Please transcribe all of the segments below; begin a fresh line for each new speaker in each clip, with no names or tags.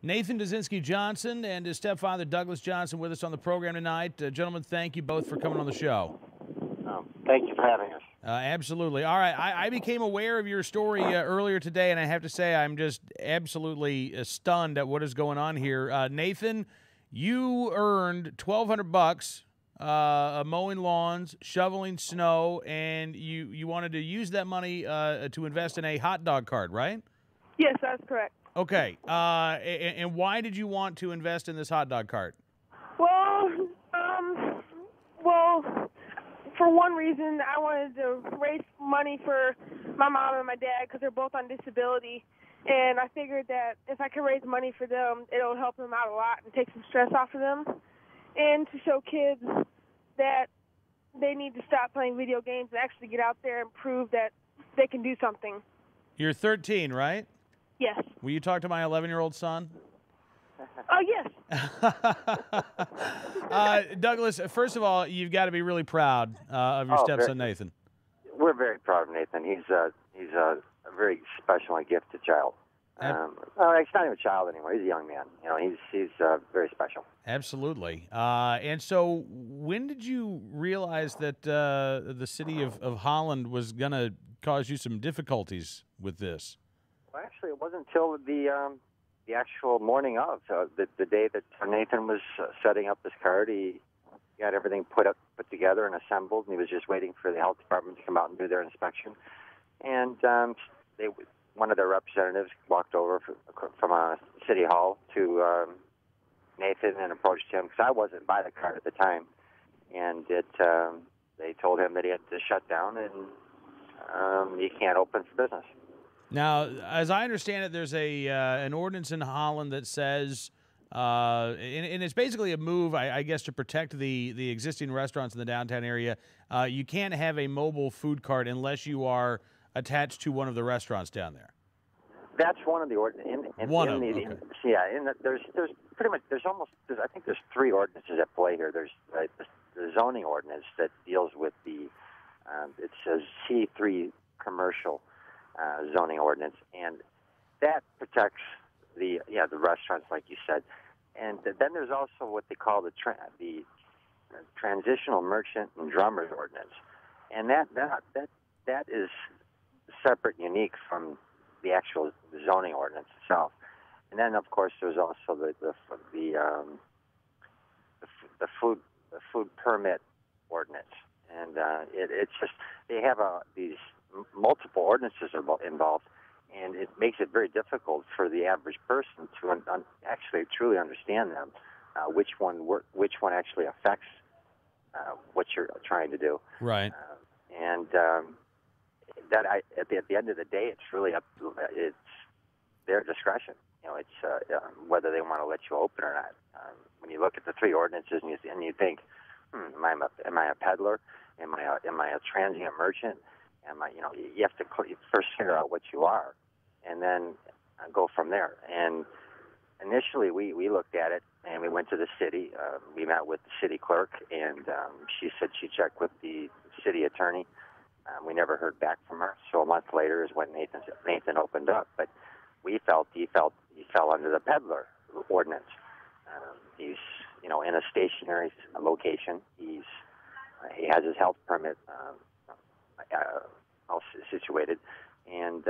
Nathan Dazinski Johnson and his stepfather Douglas Johnson with us on the program tonight. Gentlemen, thank you both for coming on the show.
Thank you for having us.
Absolutely. All right, I became aware of your story earlier today, and I have to say I'm just absolutely stunned at what is going on here. Nathan, you earned $1,200 mowing lawns, shoveling snow, and you wanted to use that money to invest in a hot dog cart, right?
Yes, that's correct.
Okay. And why did you want to invest in this hot dog cart?
Well, for one reason, I wanted to raise money for my mom and my dad because they're both on disability. And I figured that if I could raise money for them, it'll help them out a lot and take some stress off of them. And to show kids that they need to stop playing video games and actually get out there and prove that they can do something.
You're 13, right?
Yes.
Will you talk to my 11-year-old son?
Oh, yes.
Douglas, first of all, you've got to be really proud of your stepson, Nathan.
We're very proud of Nathan. He's a very special and gifted child. He's not even a child anymore. He's a young man. You know, he's very special.
Absolutely. And so, when did you realize that the city of Holland was going to cause you some difficulties with this?
Well, actually, it wasn't until the actual morning of the day that Nathan was setting up his cart. He got everything put together and assembled, and he was just waiting for the health department to come out and do their inspection. And one of their representatives walked over from City Hall to Nathan and approached him because I wasn't by the cart at the time, and they told him that he had to shut down and he can't open for business.
Now, as I understand it, there's an ordinance in Holland that says, and it's basically a move, I guess, to protect the existing restaurants in the downtown area. You can't have a mobile food cart unless you are attached to one of the restaurants down there.
That's one of the ordinances. There's pretty much I think there's three ordinances at play here. There's the zoning ordinance that deals with it says C3 commercial. Zoning ordinance, and that protects the restaurants, like you said. And then there's also what they call the transitional merchant and drummers ordinance, and that is separate, unique from the actual zoning ordinance itself. And then, of course, there's also the food permit ordinance, and it's just they have these multiple ordinances involved, and it makes it very difficult for the average person to actually truly understand them, which one actually affects what you're trying to do.
Right.
At the end of the day, it's really it's their discretion. You know, it's whether they want to let you open or not. When you look at the three ordinances and you think, am I a peddler? Am I a transient merchant? You have to first figure out what you are, and then go from there. And initially, we looked at it, and we went to the city. We met with the city clerk, and she said she checked with the city attorney. We never heard back from her. So a month later is when Nathan opened up. But we felt he fell under the peddler ordinance. He's in a stationary location. He has his health permit all situated, and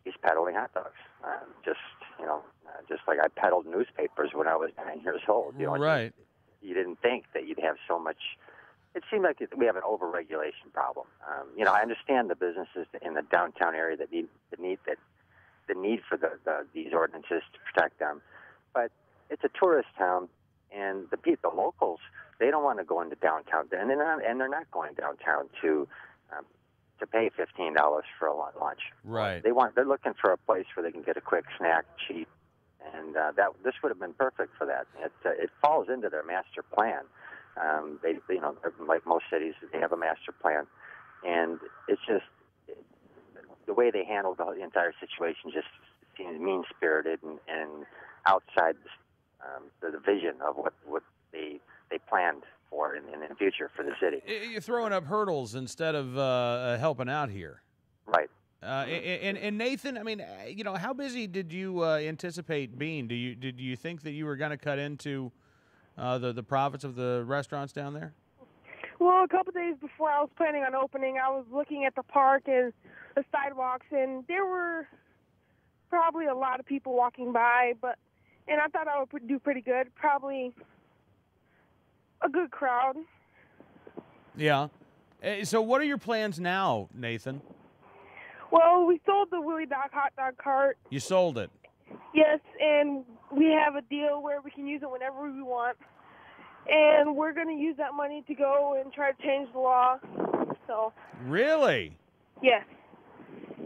he's peddling hot dogs. Just like I peddled newspapers when I was 9 years old.
Right.
You didn't think that you'd have so much. It seemed like we have an overregulation problem. I understand the businesses in the downtown area that need the need for these ordinances to protect them, but it's a tourist town, and the locals, they don't want to go into downtown, and they're not going downtown to pay $15 for a lunch.
Right.
They're looking for a place where they can get a quick snack, cheap, and this would have been perfect for that. It falls into their master plan. Like most cities, they have a master plan, and it's just the way they handled the entire situation just seems mean-spirited and outside the vision of what they planned for in the future for the city.
You're throwing up hurdles instead of helping out here.
Right.
And Nathan, I mean, how busy did you anticipate being? Did you think that you were going to cut into the profits of the restaurants down there?
Well, a couple days before I was planning on opening, I was looking at the park and the sidewalks, and there were probably a lot of people walking by, and I thought I would do pretty good. Probably a good crowd.
Yeah. So what are your plans now, Nathan?
Well, we sold the Willie Dog hot dog cart.
You sold it.
Yes, and we have a deal where we can use it whenever we want. And we're going to use that money to go and try to change the law. So.
Really?
Yes.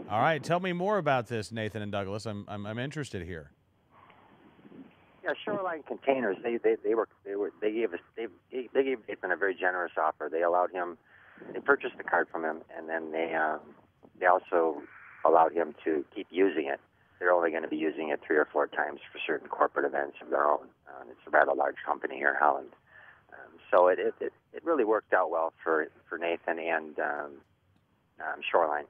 All right, tell me more about this, Nathan and Douglas. I'm interested here.
Yeah, Shoreline Containers. They gave Nathan a very generous offer. They allowed him. They purchased the card from him, and then they also allowed him to keep using it. They're only going to be using it 3 or 4 times for certain corporate events of their own. It's a rather large company here in Holland. So it really worked out well for Nathan and Shoreline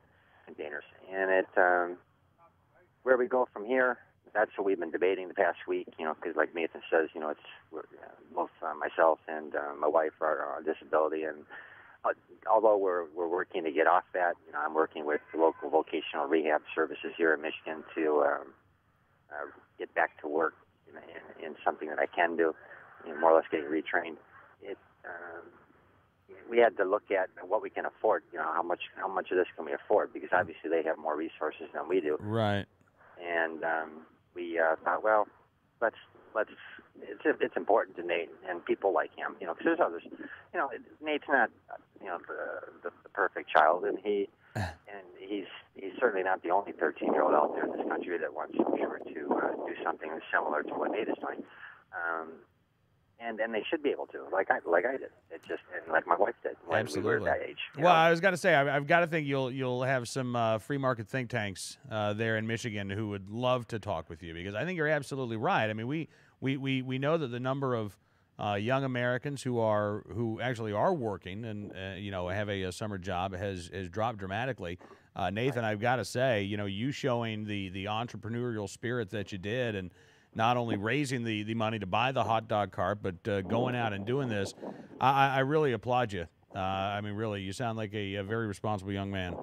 Containers. And where we go from here, that's what we've been debating the past week, because like Nathan says, both myself and my wife are on disability, and although we're working to get off that, I'm working with the local vocational rehab services here in Michigan to get back to work in something that I can do, more or less getting retrained. We had to look at what we can afford, how much of this can we afford, because obviously they have more resources than we do.
Right.
And we thought, well, let's. It's important to Nate and people like him, because there's others. Nate's not, the perfect child, and he's certainly not the only 13-year-old out there in this country that wants, I'm sure, to do something similar to what Nate is doing. And they should be able to, like I did. It's just, and like my wife did when
Absolutely.
we were that age.
Well, I was going to say, I've got to think you'll have some free market think tanks there in Michigan who would love to talk with you, because I think you're absolutely right. I mean, we know that the number of young Americans who actually are working and have a summer job has dropped dramatically. Nathan, I've got to say, you showing the entrepreneurial spirit that you did, and not only raising the money to buy the hot dog cart, but going out and doing this, I really applaud you. I mean, really, you sound like a very responsible young man.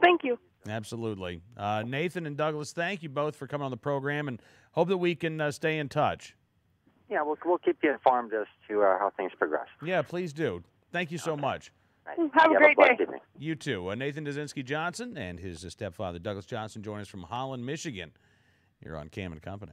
Thank you.
Absolutely. Nathan and Douglas, thank you both for coming on the program, and hope that we can stay in touch.
Yeah, we'll keep you informed as to how things progress.
Yeah, please do. Thank you so much.
Right.
Have a great day.
Evening.
You too. Nathan Dazinski Johnson and his stepfather, Douglas Johnson, join us from Holland, Michigan, here on Cam and Company.